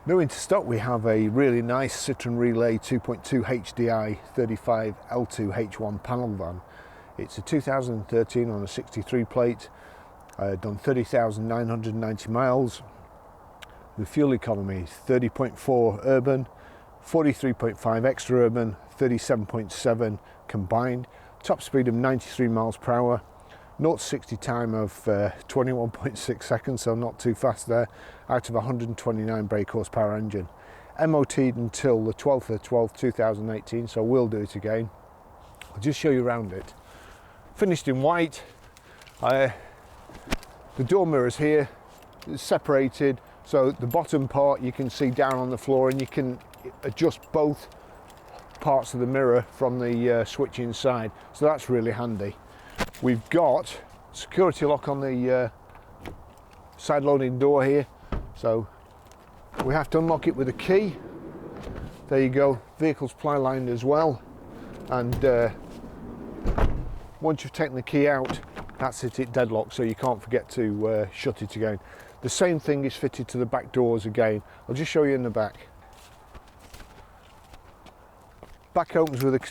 New into stock, we have a really nice Citroen Relay 2.2 HDI 35 L2H1 panel van. It's a 2013 on a 63 plate, done 30,990 miles. The fuel economy is 30.4 urban, 43.5 extra urban, 37.7 combined. Top speed of 93 miles per hour. 0 to 60 time of 21.6 seconds, so not too fast there, out of a 129 brake horsepower engine. MOT'd until the 12th of 12th 2018, so we'll do it again. I'll just show you around it. Finished in white. The door mirrors here, it's separated, so the bottom part you can see down on the floor, and you can adjust both parts of the mirror from the switch inside, so that's really handy. We've got security lock on the side loading door here, so we have to unlock it with a key. There you go, vehicle's ply lined as well, and once you've taken the key out, that's it deadlocks, so you can't forget to shut it again. The same thing is fitted to the back doors again. I'll just show you in the back. Back opens with a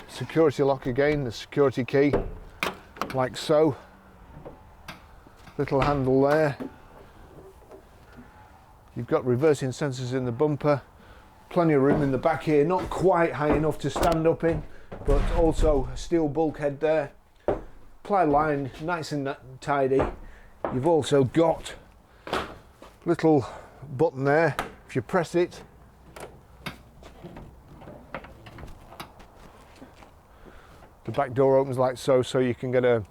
security lock again, the security key, like so. Little handle there. You've got reversing sensors in the bumper. Plenty of room in the back here, not quite high enough to stand up in, but also a steel bulkhead there. Ply line nice and tidy. You've also got little button there. If you press it, the back door opens like so, so you can get a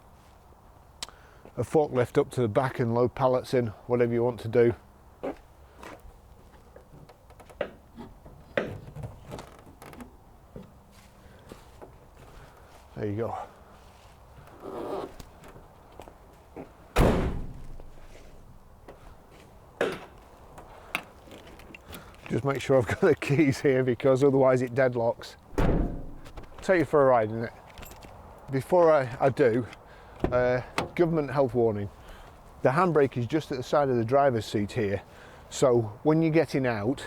forklift up to the back and load pallets in, whatever you want to do. There you go. Just make sure I've got the keys here, because otherwise it deadlocks. Take you for a ride in it. Before I do, government health warning. The handbrake is just at the side of the driver's seat here, so when you're getting out,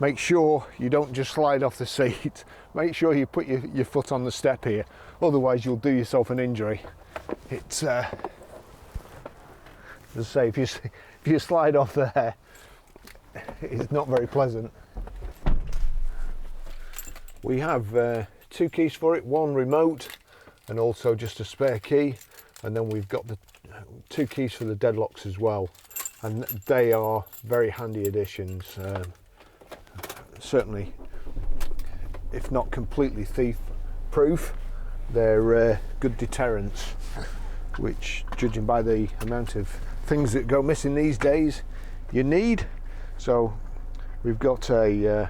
make sure you don't just slide off the seat. Make sure you put your foot on the step here, otherwise you'll do yourself an injury. It's as I say, if you slide off there, it's not very pleasant. We have two keys for it, one remote and also just a spare key, and then we've got the two keys for the deadlocks as well, and they are very handy additions. Certainly, if not completely thief proof, they're good deterrents, which, judging by the amount of things that go missing these days, you need. So we've got a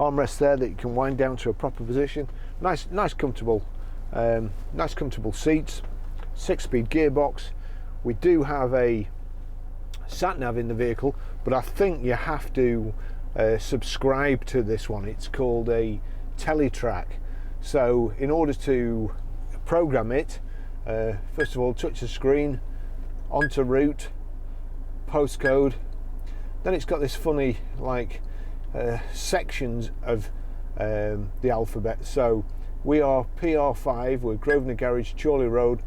armrest there that you can wind down to a proper position. Nice comfortable seats. 6-speed gearbox. We do have a sat nav in the vehicle, but I think you have to subscribe to this one. It's called a Teletrack. So in order to program it, first of all, touch the screen, onto route, postcode. Then it's got this funny sections of the alphabet. So we are PR5, we're Grosvenor Garage, Chorley Road,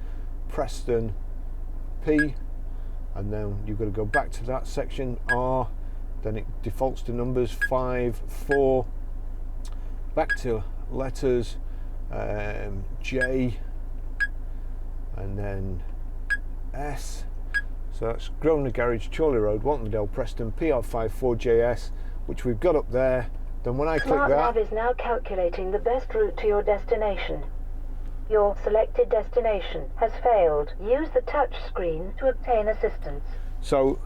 Preston P, and then you've got to go back to that section, R, then it defaults to numbers 5, 4, back to letters, J, and then S. So that's Grosvenor Garage, Chorley Road, Waltondale, Preston, PR5 4JS, which we've got up there. Then when I click that, Smart Nav is now calculating the best route to your destination. Your selected destination has failed. Use the touch screen to obtain assistance. So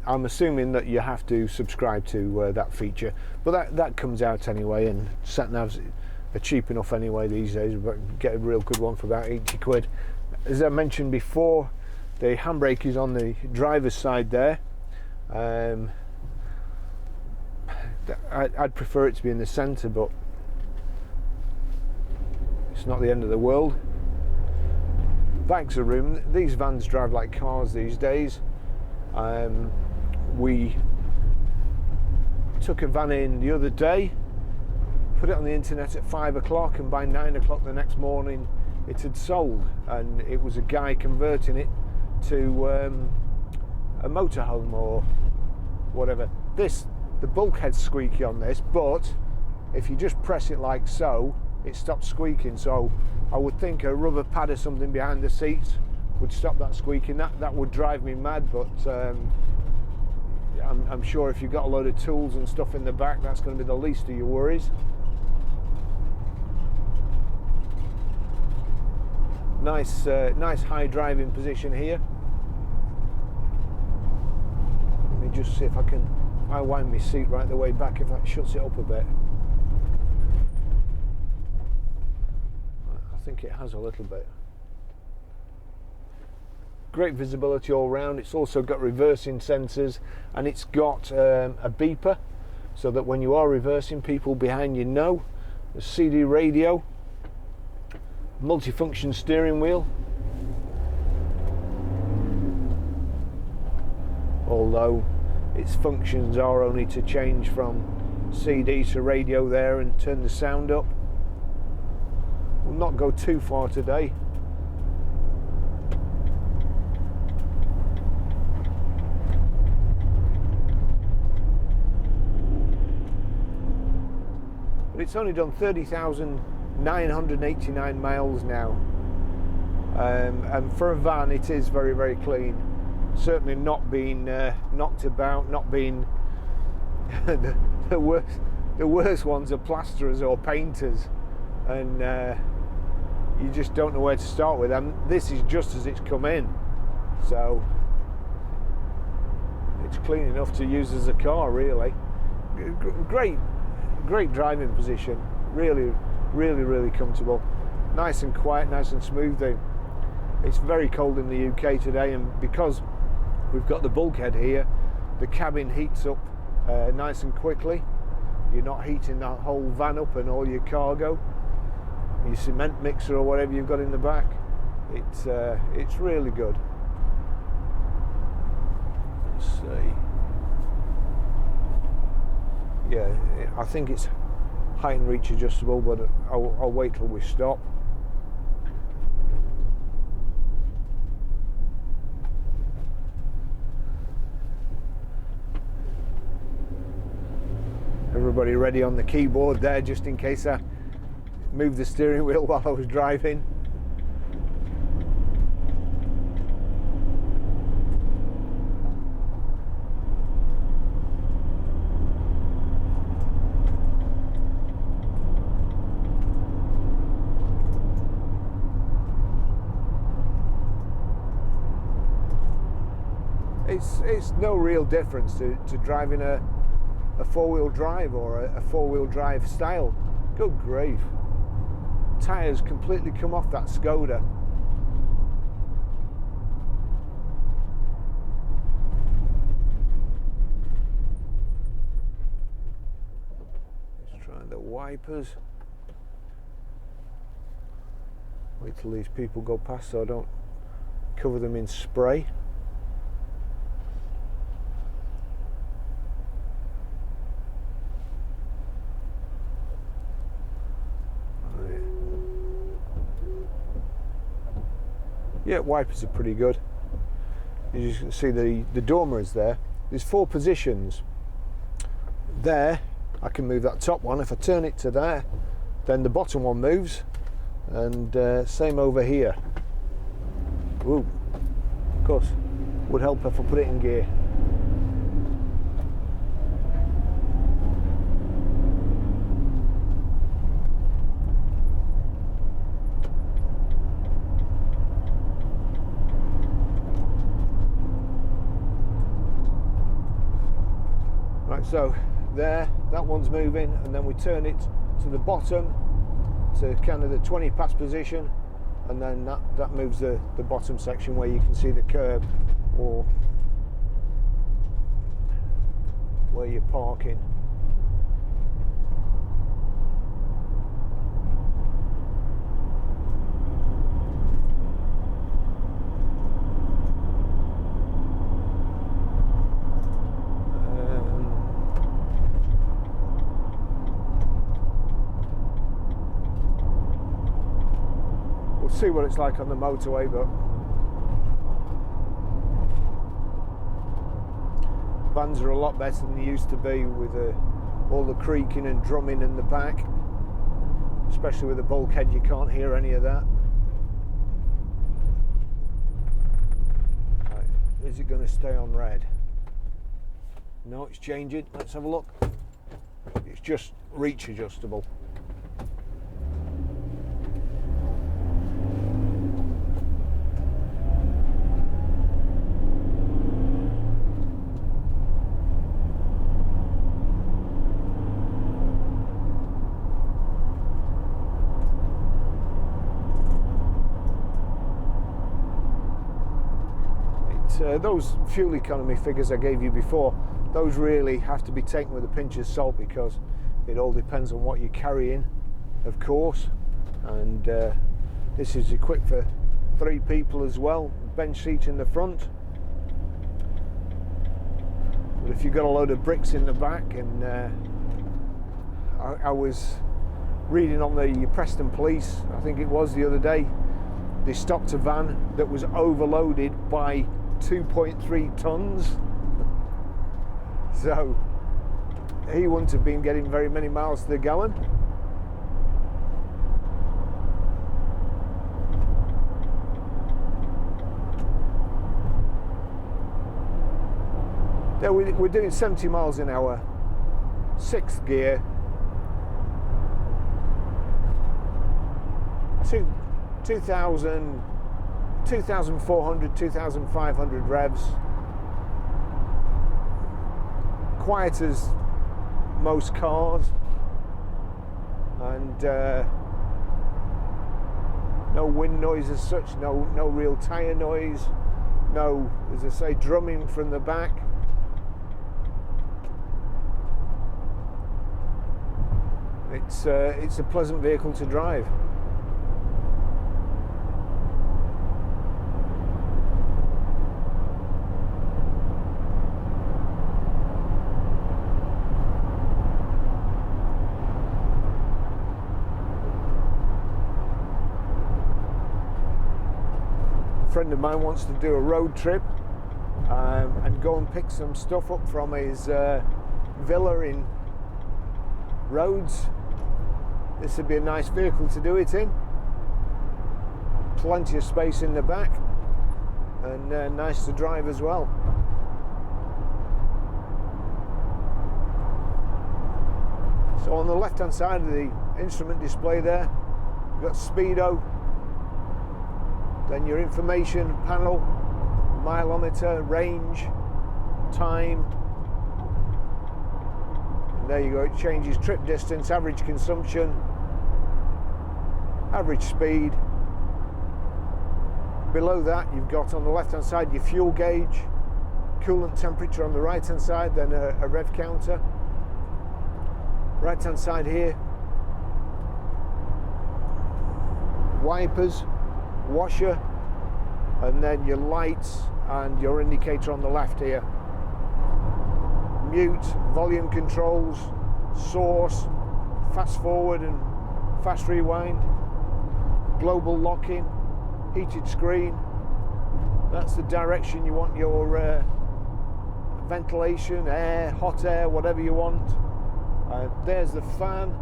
I'm assuming that you have to subscribe to that feature, but that comes out anyway, and sat navs are cheap enough anyway these days. But get a real good one for about 80 quid. As I mentioned before, the handbrake is on the driver's side there. I'd prefer it to be in the centre, but it's not the end of the world. Bags of room. These vans drive like cars these days. took a van in the other day, put it on the internet at 5 o'clock, and by 9 o'clock the next morning it had sold, and it was a guy converting it to a motorhome or whatever. The bulkhead's squeaky on this, but if you just press it like so, it stops squeaking. So I would think a rubber pad or something behind the seats would stop that squeaking. That would drive me mad, but I'm sure if you've got a load of tools and stuff in the back, that's going to be the least of your worries. Nice high driving position here. Let me just see if I wind my seat right the way back, if that shuts it up a bit. I think it has a little bit. Great visibility all round. It's also got reversing sensors, and it's got a beeper so that when you are reversing, people behind you know. A CD radio, multifunction steering wheel, although its functions are only to change from CD to radio there and turn the sound up. We'll not go too far today. But it's only done 30,989 miles now, and for a van it is very, very clean. Certainly not been knocked about, not been the worst ones are plasterers or painters, and you just don't know where to start with them. This is just as it's come in, so it's clean enough to use as a car, really. Great driving position, really comfortable, nice and quiet, nice and smooth. It's very cold in the UK today, and because we've got the bulkhead here, the cabin heats up nice and quickly. You're not heating that whole van up and all your cargo, your cement mixer or whatever you've got in the back. It's really good. Let's see. Yeah, I think it's height and reach adjustable, but I'll wait till we stop. Everybody ready on the keyboard there, just in case I moved the steering wheel while I was driving. It's no real difference to driving a four-wheel drive or a four-wheel drive style. Good grief. Tyres completely come off that Skoda. Let's try the wipers. Wait till these people go past so I don't cover them in spray. Yeah, wipers are pretty good. As you can see, the dormer is there. There's 4 positions. There, I can move that top one. If I turn it to there, then the bottom one moves. And same over here. Ooh, of course, would help if I put it in gear. So there, that one's moving, and then we turn it to the bottom to kind of the 20 pass position, and then that moves the bottom section where you can see the curb or where you're parking. see what it's like on the motorway, but vans are a lot better than they used to be, with all the creaking and drumming in the back, especially with the bulkhead. You can't hear any of that. Right, is it going to stay on red? No, it's changing. Let's have a look. It's just reach adjustable. Those fuel economy figures I gave you before, those really have to be taken with a pinch of salt, because it all depends on what you're carrying, of course. And this is equipped for 3 people as well, bench seat in the front. But if you've got a load of bricks in the back, and I was reading on the Preston Police, I think it was the other day, they stopped a van that was overloaded by 2.3 tons. So he wouldn't have been getting very many miles to the gallon. There we're doing 70 miles an hour, 6th gear, 2,400, 2,500 revs. Quiet as most cars, and no wind noise as such, no real tyre noise, no, as I say, drumming from the back. It's a pleasant vehicle to drive. A friend of mine wants to do a road trip and go and pick some stuff up from his villa in Rhodes. This would be a nice vehicle to do it in. Plenty of space in the back, and nice to drive as well. So on the left hand side of the instrument display there, you've got speedo, then your information panel, mileometer, range, time. And there you go, it changes trip distance, average consumption, average speed. Below that you've got on the left hand side your fuel gauge, coolant temperature on the right hand side, then a rev counter. Right hand side here, wipers, washer, and then your lights and your indicator on the left here. Mute, volume controls, source, fast forward and fast rewind, global locking, heated screen. That's the direction you want your ventilation, air, hot air, whatever you want. There's the fan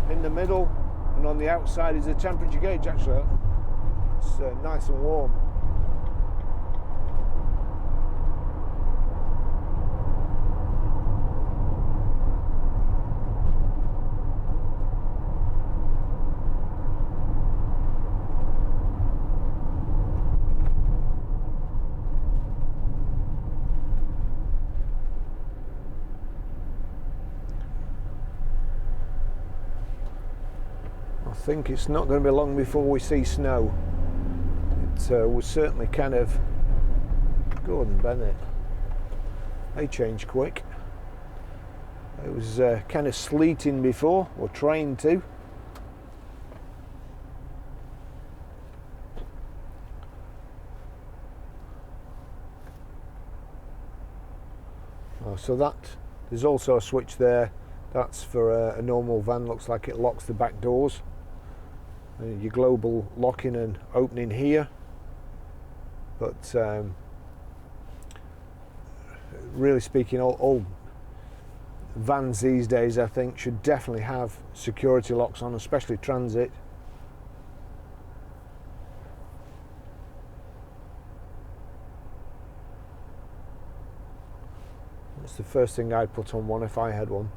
in the middle, and on the outside is a temperature gauge. Actually, it's nice and warm. I think it's not going to be long before we see snow. It was certainly kind of Gordon Bennett. They change quick. It was kind of sleeting before, or trying to. Oh, so that there's also a switch there. That's for a normal van. Looks like it locks the back doors. your global locking and opening here, but really speaking, all vans these days I think should definitely have security locks on, especially transit. That's the first thing I'd put on one if I had one.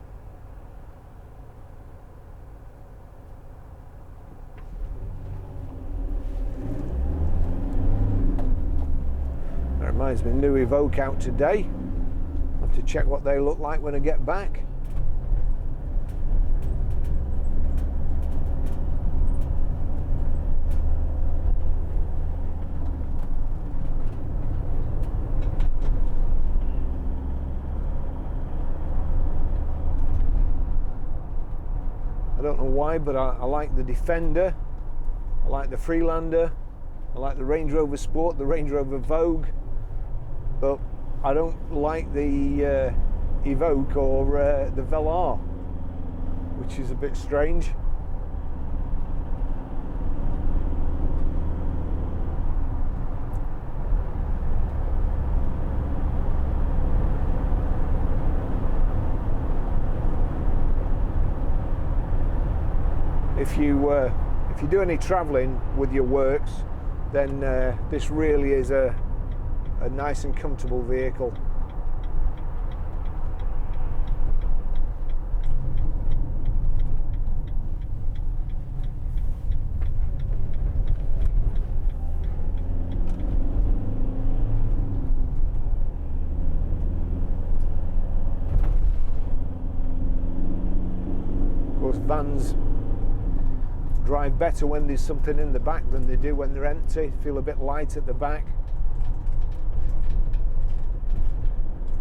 That reminds me, new Evoque out today. I'll have to check what they look like when I get back. I don't know why, but I like the Defender, I like the Freelander, I like the Range Rover Sport, the Range Rover Vogue, but I don't like the Evoque or the Velar, which is a bit strange. If you do any travelling with your works, then this really is a nice and comfortable vehicle. Of course, vans drive better when there's something in the back than they do when they're empty. Feel a bit light at the back.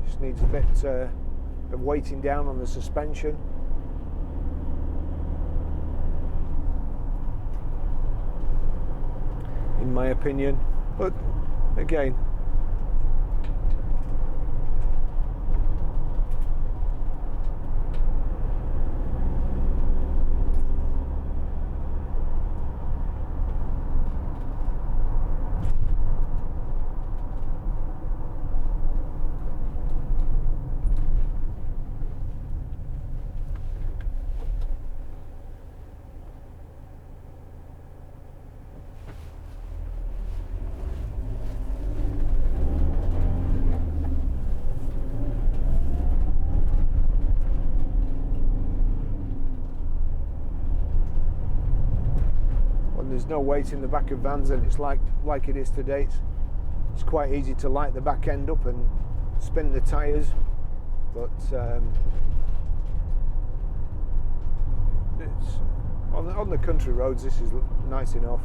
Just needs a bit of weighting down on the suspension. In my opinion, but again, there's no weight in the back of vans, and it's like it is today. It's quite easy to light the back end up and spin the tyres, but it's on the country roads this is nice enough.